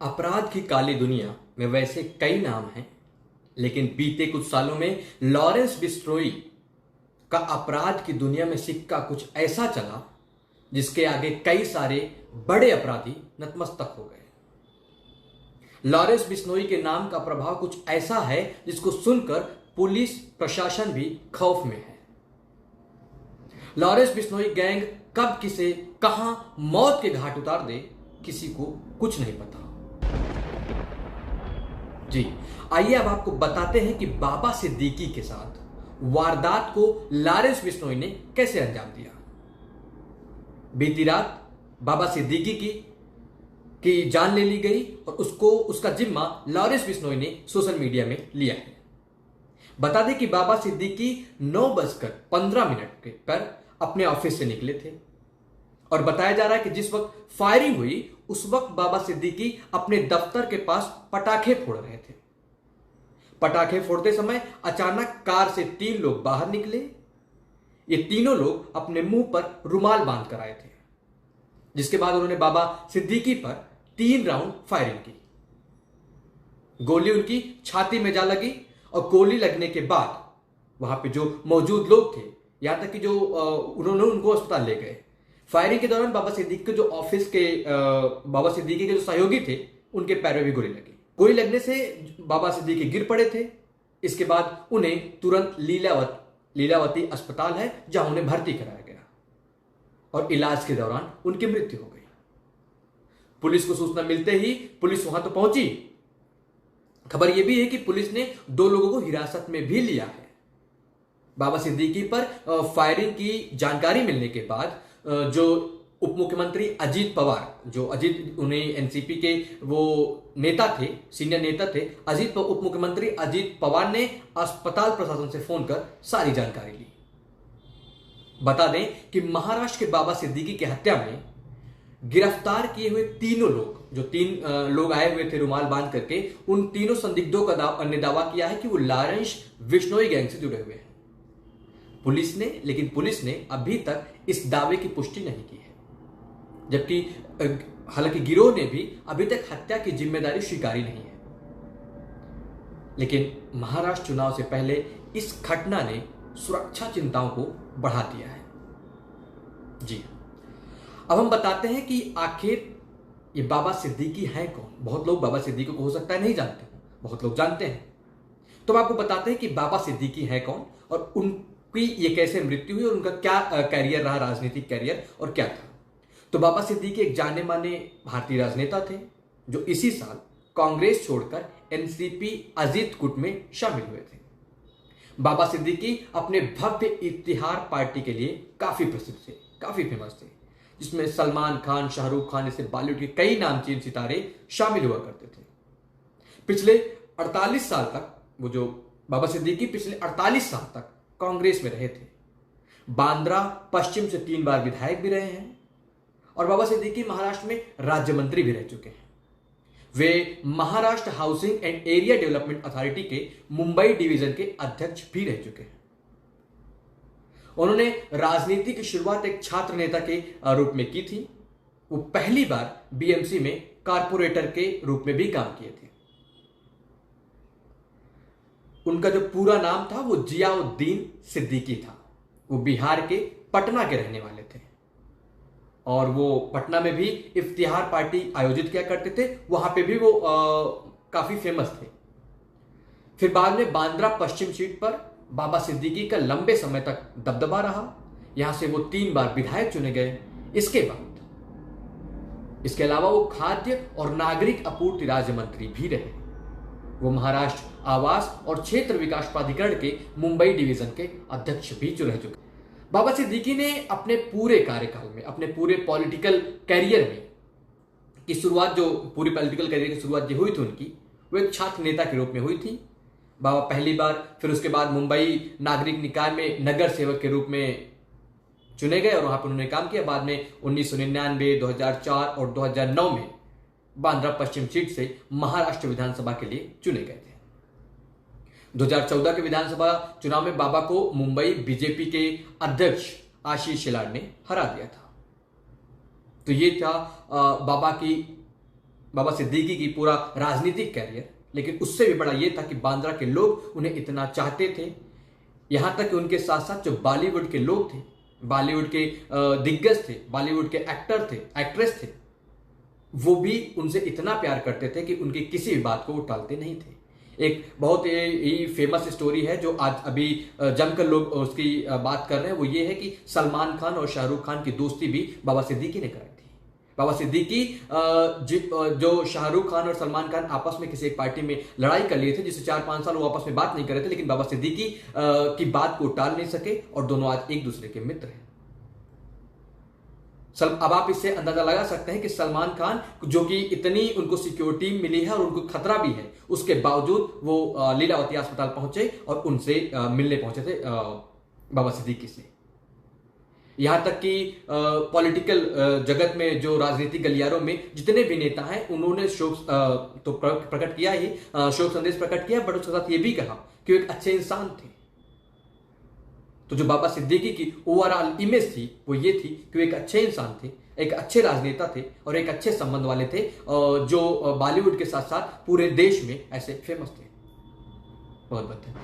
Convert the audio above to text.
अपराध की काली दुनिया में वैसे कई नाम हैं, लेकिन बीते कुछ सालों में लॉरेंस बिश्नोई का अपराध की दुनिया में सिक्का कुछ ऐसा चला जिसके आगे कई सारे बड़े अपराधी नतमस्तक हो गए। लॉरेंस बिश्नोई के नाम का प्रभाव कुछ ऐसा है जिसको सुनकर पुलिस प्रशासन भी खौफ में है। लॉरेंस बिश्नोई गैंग कब किसे कहां मौत के घाट उतार दे, किसी को कुछ नहीं पता। जी आइए अब आपको बताते हैं कि बाबा सिद्दीकी के साथ वारदात को लॉरेंस बिश्नोई ने कैसे अंजाम दिया। बीती रात बाबा सिद्दीकी की जान ले ली गई और उसका जिम्मा लॉरेंस बिश्नोई ने सोशल मीडिया में लिया है। बता दें कि बाबा सिद्दीकी 9:15 पर अपने ऑफिस से निकले थे और बताया जा रहा है कि जिस वक्त फायरिंग हुई उस वक्त बाबा सिद्दीकी अपने दफ्तर के पास पटाखे फोड़ रहे थे। पटाखे फोड़ते समय अचानक कार से 3 लोग बाहर निकले। ये तीनों लोग अपने मुंह पर रुमाल बांध कर आए थे, जिसके बाद उन्होंने बाबा सिद्दीकी पर 3 राउंड फायरिंग की। गोली उनकी छाती में जा लगी और गोली लगने के बाद वहां पे जो मौजूद लोग थे, यहां तक कि जो उन्होंने उनको अस्पताल ले गए। फायरिंग के दौरान बाबा सिद्दीकी के जो ऑफिस के बाबा सिद्दीकी के जो सहयोगी थे, उनके पैर में भी गोली लगी। गोली लगने से बाबा सिद्दीकी गिर पड़े थे। इसके बाद उन्हें तुरंत लीलावती अस्पताल है जहां उन्हें भर्ती कराया गया और इलाज के दौरान उनकी मृत्यु हो गई। पुलिस को सूचना मिलते ही पुलिस वहां तो पहुंची। खबर यह भी है कि पुलिस ने 2 लोगों को हिरासत में भी लिया है। बाबा सिद्दीकी पर फायरिंग की जानकारी मिलने के बाद जो उप मुख्यमंत्री अजीत पवार, जो उन्हें एनसीपी के वो नेता थे, सीनियर नेता थे, उप मुख्यमंत्री अजीत पवार ने अस्पताल प्रशासन से फोन कर सारी जानकारी ली। बता दें कि महाराष्ट्र के बाबा सिद्दीकी की हत्या में गिरफ्तार किए हुए तीनों लोग, जो 3 लोग आए हुए थे रुमाल बांध करके, उन तीनों संदिग्धों का ने दावा किया है कि वो लॉरेंस बिश्नोई गैंग से जुड़े हुए हैं। लेकिन पुलिस ने अभी तक इस दावे की पुष्टि नहीं की है, जबकि हालांकि गिरोह ने भी अभी तक हत्या की जिम्मेदारी स्वीकारी नहीं है। लेकिन महाराष्ट्र चुनाव से पहले इस घटना ने सुरक्षा चिंताओं को बढ़ा दिया है। जी अब हम बताते हैं कि आखिर ये बाबा सिद्दीकी है कौन। बहुत लोग बाबा सिद्दीकी को हो सकता है नहीं जानते, बहुत लोग जानते हैं। तो हम आपको बताते हैं कि बाबा सिद्दीकी है कौन और उनकी ये कैसे मृत्यु हुई और उनका क्या कैरियर रहा, राजनीतिक कैरियर और क्या था। तो बाबा सिद्दीकी एक जाने माने भारतीय राजनेता थे जो इसी साल कांग्रेस छोड़कर एनसीपी अजीत गुट में शामिल हुए थे। बाबा सिद्दीकी अपने भव्य इतिहार पार्टी के लिए काफी प्रसिद्ध थे, काफी फेमस थे, जिसमें सलमान खान, शाहरुख खान जैसे बॉलीवुड के कई नामचीन सितारे शामिल हुआ करते थे। पिछले 48 साल तक वो जो बाबा सिद्दीकी पिछले 48 साल तक कांग्रेस में रहे थे। बांद्रा पश्चिम से 3 बार विधायक भी रहे हैं और बाबा सिद्दीकी महाराष्ट्र में राज्य मंत्री भी रह चुके हैं। वे Maharashtra housing and area development authority के मुंबई डिवीजन के अध्यक्ष भी रह चुके हैं। उन्होंने राजनीति की शुरुआत एक छात्र नेता के रूप में की थी। वो पहली बार बीएमसी में कारपोरेटर के रूप में भी काम किए थे। उनका जो पूरा नाम था वो जियाउद्दीन सिद्दीकी था। वो बिहार के पटना के रहने वाले थे और वो पटना में भी इफ्तिहार पार्टी आयोजित किया करते थे। वहां पे भी वो काफी फेमस थे। फिर बाद में बांद्रा पश्चिम सीट पर बाबा सिद्दीकी का लंबे समय तक दबदबा रहा। यहां से वो 3 बार विधायक चुने गए। इसके अलावा वो खाद्य और नागरिक आपूर्ति राज्य मंत्री भी रहे। वो महाराष्ट्र आवास और क्षेत्र विकास प्राधिकरण के मुंबई डिवीजन के अध्यक्ष भी रह चुके। बाबा सिद्दीकी ने अपने पूरे कार्यकाल में, अपने पूरे पॉलिटिकल कैरियर में की शुरुआत, जो पूरी पॉलिटिकल कैरियर की शुरुआत जो हुई थी उनकी, वो एक छात्र नेता के रूप में हुई थी। बाबा पहली बार, फिर उसके बाद मुंबई नागरिक निकाय में नगर सेवक के रूप में चुने गए और वहां पर उन्होंने काम किया। बाद में 1999, 2004 और 2009 में बांद्रा पश्चिम सीट से महाराष्ट्र विधानसभा के लिए चुने गए थे। 2014 के विधानसभा चुनाव में बाबा को मुंबई बीजेपी के अध्यक्ष आशीष शेलार ने हरा दिया था। तो ये था बाबा की बाबा सिद्दीकी की पूरा राजनीतिक कैरियर, लेकिन उससे भी बड़ा यह था कि बांद्रा के लोग उन्हें इतना चाहते थे, यहां तक कि उनके साथ साथ जो बॉलीवुड के लोग थे, बॉलीवुड के दिग्गज थे, बॉलीवुड के एक्टर थे, एक्ट्रेस थे, वो भी उनसे इतना प्यार करते थे कि उनकी किसी भी बात को वो टालते नहीं थे। एक बहुत ही फेमस स्टोरी है जो आज अभी जमकर लोग उसकी बात कर रहे हैं, वो ये है कि सलमान खान और शाहरुख खान की दोस्ती भी बाबा सिद्दीकी ने कराई थी। बाबा सिद्दीकी जो शाहरुख खान और सलमान खान आपस में किसी एक पार्टी में लड़ाई कर लिए थे, जिससे 4-5 साल वो आपस में बात नहीं कर रहे थे, लेकिन बाबा सिद्दीकी की बात को टाल नहीं सके और दोनों आज एक दूसरे के मित्र हैं। अब आप इससे अंदाजा लगा सकते हैं कि सलमान खान, जो कि इतनी उनको सिक्योरिटी मिली है और उनको खतरा भी है, उसके बावजूद वो लीलावती अस्पताल पहुंचे और उनसे मिलने पहुंचे थे बाबा सिद्दीकी से। यहां तक कि पॉलिटिकल जगत में, जो राजनीतिक गलियारों में जितने भी नेता हैं, उन्होंने शोक तो प्रकट किया ही, शोक संदेश प्रकट किया, बट उसके साथ ये भी कहा कि वो एक अच्छे इंसान थे। तो जो बाबा सिद्दीकी की ओवरऑल इमेज थी वो ये थी कि वो एक अच्छे इंसान थे, एक अच्छे राजनेता थे और एक अच्छे संबंध वाले थे, जो बॉलीवुड के साथ साथ पूरे देश में ऐसे फेमस थे। बहुत बहुत धन्यवाद।